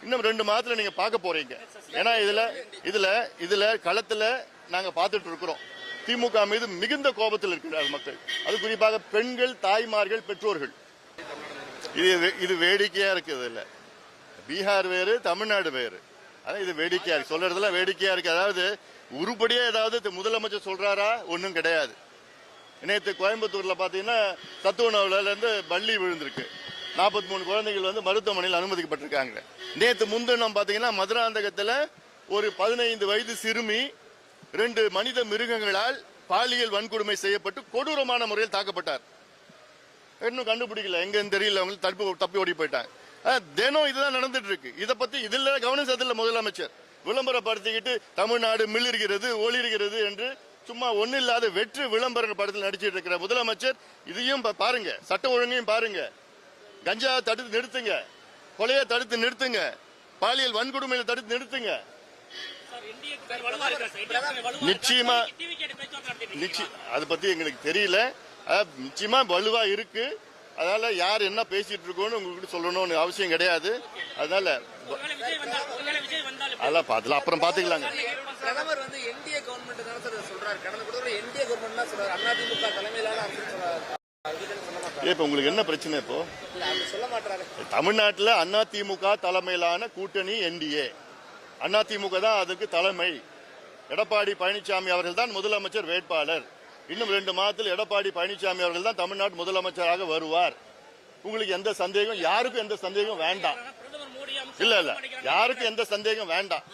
இன்னும் 2 மாதத்துல நீங்க பார்க்க போறீங்க. ஏன்னா இதுல களத்துல நாங்க பார்த்துட்டு இருக்கிறோம். திமுக மீது மிகுந்த கோபத்தில் இருக்கிறார் மக்கள். அது குறிப்பாக பெண்கள், தாய்மார்கள், பெற்றோர்கள். இது வேடிக்கையா இருக்குது. இல்ல பீகார் வேறு, தமிழ்நாடு வேறு. அதான் இது வேடிக்கையா இருக்கு. சொல்றதுல வேடிக்கையா இருக்கு. அதாவது உருப்படியா ஏதாவது முதலமைச்சர் சொல்றாரா? ஒன்னும் கிடையாது. நேற்று கோயம்புத்தூர்ல பாத்தீங்கன்னா சத்து உணவுல இருந்து பள்ளி விழுந்திருக்கு. 43 குழந்தைகள் மருத்துவமனையில் அனுமதிக்கப்பட்டிருக்காங்க. நேற்று முன்தினம் பாத்தீங்கன்னா மதுராந்தகத்துல ஒரு 15 வயது சிறுமி 2 மனித மிருகங்களால் பாலியல் வன்கொடுமை செய்யப்பட்டு கொடூரமான முறையில் தாக்கப்பட்டார். இன்னும் கண்டுபிடிக்கல, எங்கன்னு தெரியல. அவங்க தப்பி ஓடி போயிட்டாங்க. தினம் இதுதான் நடந்துட்டு இருக்கு. இதை பத்தி இதுல கவனம் செலுத்தல முதலமைச்சர். விளம்பரப்படுத்திக்கிட்டு தமிழ்நாடு மிளிர்கிறது, ஒளிர்கிறது என்று சும்மா ஒன்னும் இல்லாத வெற்று விளம்பர படத்தில் நடிச்சிட்டு இருக்கிற முதலமைச்சர் இதையும் பாருங்க. சட்ட ஒழுங்கையும் பாருங்க. கஞ்சாவை தடுத்து நிறுத்துங்க, கொலையை தடுத்து நிறுத்துங்க, பாலியல் வன்கொடுமையை தடுத்து நிறுத்துங்க. நிச்சயமா அதை பத்தி எங்களுக்கு தெரியல. நிச்சயமா வலுவா இருக்கு. அதனால யார் என்ன பேசிட்டு இருக்கோன்னு உங்களுக்கு சொல்லணும்னு அவசியம் கிடையாது. அதனால அதெல்லாம் பார்த்துல அப்புறம் பாத்துக்கலாங்க. பிரதமர் என்டிஏ கவர்மெண்ட் தான் சார் சொல்றாரு. கடந்த கூட என்டிஏ கவர்மெண்ட் தான் சொல்றாரு. அதிமுக தலைமையிலான அரசு சொல்றாரு. இப்ப உங்களுக்கு என்ன பிரச்சனை? இப்போ சொல்ல மாட்டாரு. தமிழ்நாட்டுல அதிமுக தலைமையிலான கூட்டணி என்டிஏ. அதிமுக தான் அதுக்கு தலைமை. எடப்பாடி பழனிசாமி அவர்கள் தான் முதலமைச்சர் வேட்பாளர். இன்னும் 2 மாதத்தில் எடப்பாடி பழனிசாமி அவர்கள் தான் தமிழ்நாடு முதலமைச்சராக வருவார். உங்களுக்கு எந்த சந்தேகம்? யாருக்கும் எந்த சந்தேகம் வேண்டாம். இல்ல யாருக்கும் எந்த சந்தேகம் வேண்டாம்.